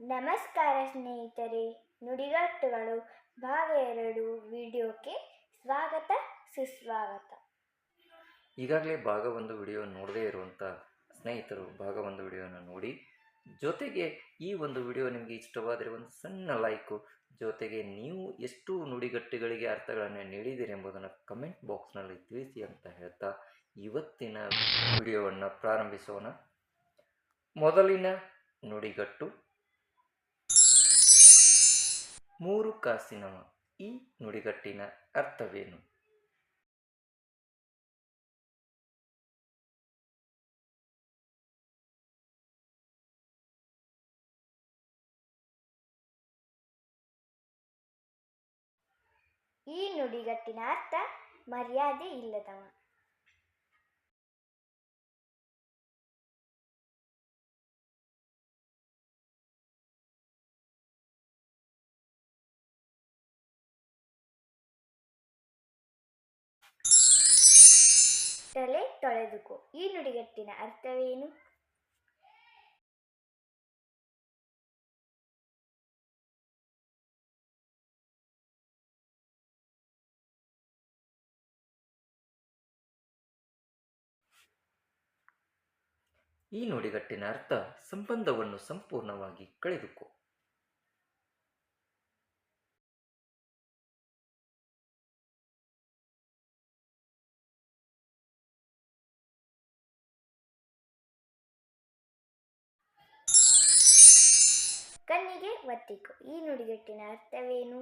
ನಮಸ್ಕಾರ ಸ್ನೇಹಿತರೆ, ನುಡಿಗಟ್ಟುಗಳು ಭಾಗ 2 ವಿಡಿಯೋಕ್ಕೆ ಸ್ವಾಗತ ಸುಸ್ವಾಗತ. ಈಗಾಗಲೇ ಭಾಗ 1 ವಿಡಿಯೋ ನೋಡದೇ ಇರುವಂಥ ಸ್ನೇಹಿತರು ಭಾಗ 1 ವಿಡಿಯೋನ ನೋಡಿ, ಜೊತೆಗೆ ಈ ಒಂದು ವಿಡಿಯೋ ನಿಮಗೆ ಇಷ್ಟವಾದರೆ ಒಂದು ಸಣ್ಣ ಲೈಕು, ಜೊತೆಗೆ ನೀವು ಎಷ್ಟು ನುಡಿಗಟ್ಟುಗಳಿಗೆ ಅರ್ಥಗಳನ್ನು ನೀಡಿದ್ದೀರಿ ಎಂಬುದನ್ನು ಕಮೆಂಟ್ ಬಾಕ್ಸ್ನಲ್ಲಿ ತಿಳಿಸಿ ಅಂತ ಹೇಳ್ತಾ ಇವತ್ತಿನ ವಿಡಿಯೋವನ್ನು ಪ್ರಾರಂಭಿಸೋಣ. ಮೊದಲಿನ ನುಡಿಗಟ್ಟು, 3 ಕಾಸಿನವ. ಈ ನುಡಿಗಟ್ಟಿನ ಅರ್ಥವೇನು? ಈ ನುಡಿಗಟ್ಟಿನ ಅರ್ಥ ಮರ್ಯಾದೆ ಇಲ್ಲದವ. ತಲೆ ತೊಳೆದುಕೋ. ಈ ನುಡಿಗಟ್ಟಿನ ಅರ್ಥವೇನು? ಈ ನುಡಿಗಟ್ಟಿನ ಅರ್ಥ ಸಂಬಂಧವನ್ನು ಸಂಪೂರ್ಣವಾಗಿ ಕಳೆದುಕೋ. ಕಣ್ಣಿಗೆ ಒತ್ತಿಕೋ. ಈ ನುಡಿಗಟ್ಟಿನ ಅರ್ಥವೇನು?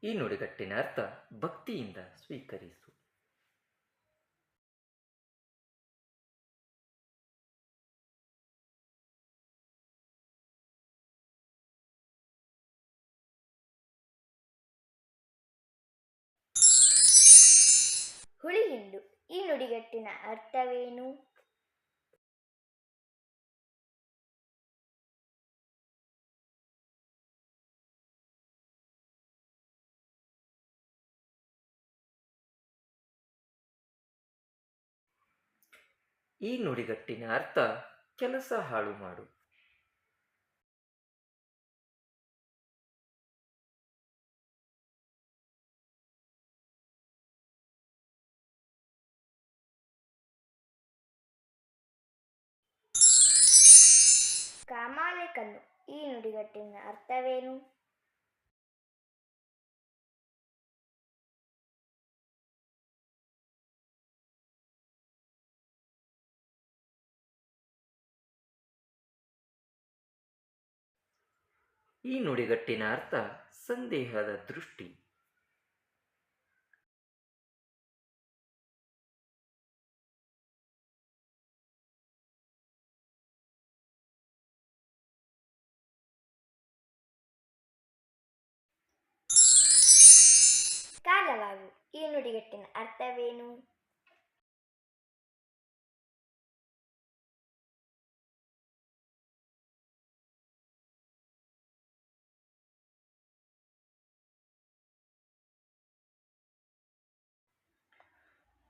ಈ ನುಡಿಗಟ್ಟಿನ ಅರ್ಥ ಭಕ್ತಿಯಿಂದ ಸ್ವೀಕರಿಸು. ಹುಳಿ ಹಿಂಡು. ಈ ನುಡಿಗಟ್ಟಿನ ಅರ್ಥವೇನು? ಈ ನುಡಿಗಟ್ಟಿನ ಅರ್ಥ ಕೆಲಸ ಹಾಳು ಮಾಡು. ಕಾಮಾಲೆ ಕಣ್ಣು. ಈ ನುಡಿಗಟ್ಟಿನ ಅರ್ಥವೇನು? ಈ ನುಡಿಗಟ್ಟಿನ ಅರ್ಥ ಸಂದೇಹದ ದೃಷ್ಟಿ. ಕಾಲವಾಗು. ಈ ನುಡಿಗಟ್ಟಿನ ಅರ್ಥವೇನು?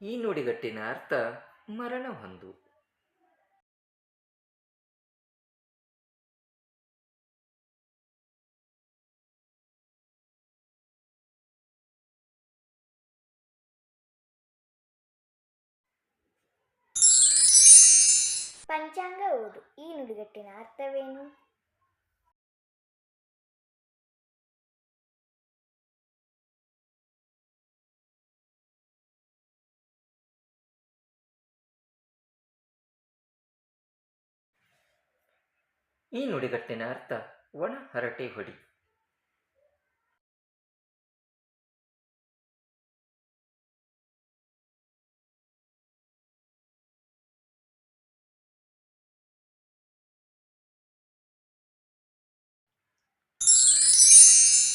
ಈ ನುಡಿಗಟ್ಟಿನ ಅರ್ಥ ಮರಣ ಹೊಂದು. ಪಂಚಾಂಗ ಓದು. ಈ ನುಡಿಗಟ್ಟಿನ ಅರ್ಥವೇನು? ಈ ನುಡಿಗಟ್ಟಿನ ಅರ್ಥ ಒಣ ಹರಟೆ ಹೊಡಿ.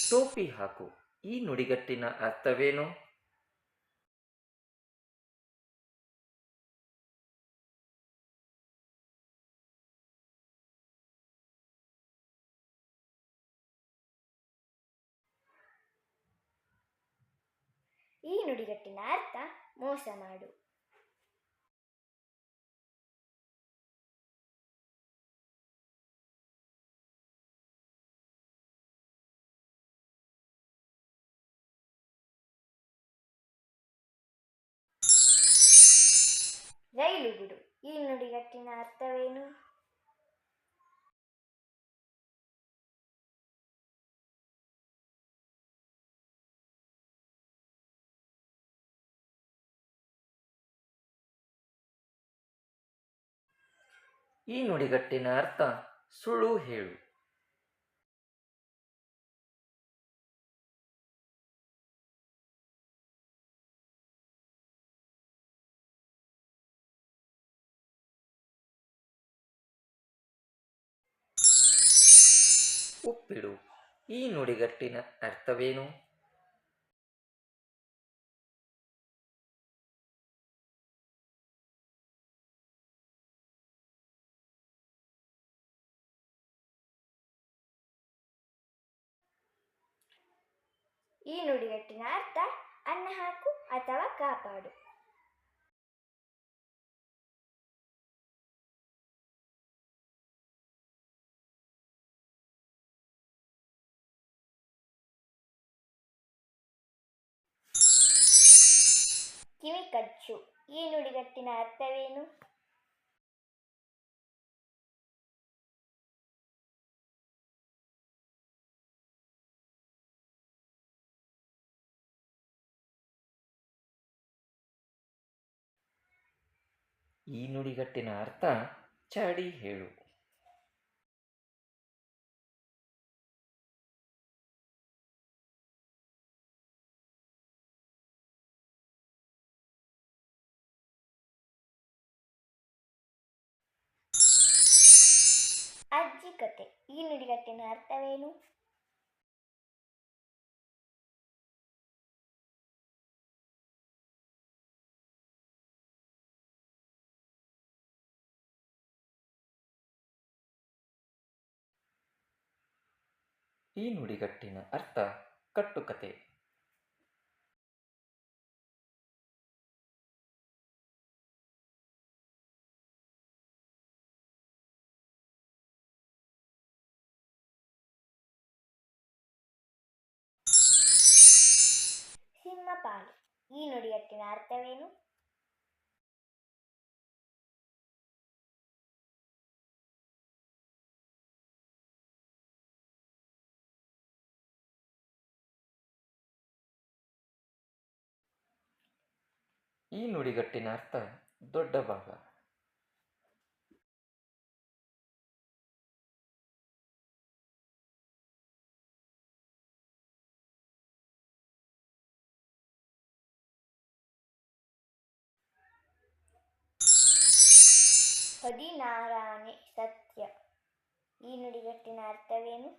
ಟೋಪಿ ಹಾಕು. ಈ ನುಡಿಗಟ್ಟಿನ ಅರ್ಥವೇನು? ಈ ನುಡಿಗಟ್ಟಿನ ಅರ್ಥ ಮೋಸ ಮಾಡು. ರೈಲು ಬಿಡು. ಈ ನುಡಿಗಟ್ಟಿನ ಅರ್ಥವೇನು? ಈ ನುಡಿಗಟ್ಟಿನ ಅರ್ಥ ಸುಳ್ಳು ಹೇಳು. ಉಪ್ಪಿಡು. ಈ ನುಡಿಗಟ್ಟಿನ ಅರ್ಥವೇನು? ಈ ನುಡಿಗಟ್ಟಿನ ಅರ್ಥ ಅನ್ನ ಹಾಕು ಅಥವಾ ಕಾಪಾಡು. ಕಿವಿ ಕಚ್ಚು. ಈ ನುಡಿಗಟ್ಟಿನ ಅರ್ಥವೇನು? ಈ ನುಡಿಗಟ್ಟಿನ ಅರ್ಥ ಚಾಡಿ ಹೇಳು. ಅಜ್ಜಿ ಕತೆ. ಈ ನುಡಿಗಟ್ಟಿನ ಅರ್ಥವೇನು? ಈ ನುಡಿಗಟ್ಟಿನ ಅರ್ಥ ಕಟ್ಟುಕತೆ. ಸಿಂಹಪಾಲು. ಈ ನುಡಿಗಟ್ಟಿನ ಅರ್ಥವೇನು? ಈ ನುಡಿಗಟ್ಟಿನ ಅರ್ಥ ದೊಡ್ಡ ಭಾಗ. ಹದಿನಾರನೇ ಸತ್ಯ. ಈ ನುಡಿಗಟ್ಟಿನ ಅರ್ಥವೇನು?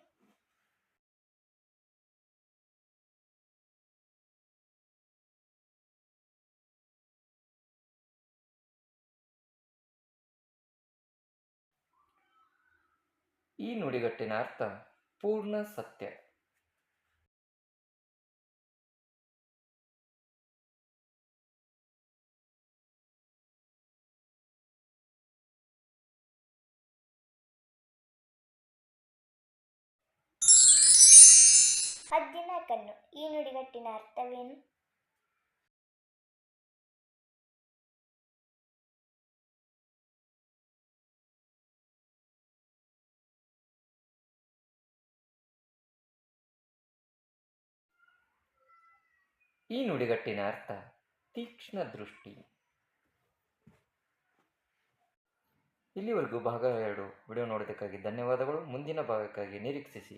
ಈ ನುಡಿಗಟ್ಟಿನ ಅರ್ಥ ಪೂರ್ಣ ಸತ್ಯ. ಹದ್ದಿನ ಕಣ್ಣು. ಈ ನುಡಿಗಟ್ಟಿನ ಅರ್ಥವೇನು? ಈ ನುಡಿಗಟ್ಟಿನ ಅರ್ಥ ತೀಕ್ಷ್ಣ ದೃಷ್ಟಿ. ಇಲ್ಲಿವರೆಗೂ ಭಾಗ 2 ವಿಡಿಯೋ ನೋಡೋದಕ್ಕಾಗಿ ಧನ್ಯವಾದಗಳು. ಮುಂದಿನ ಭಾಗಕ್ಕಾಗಿ ನಿರೀಕ್ಷಿಸಿ.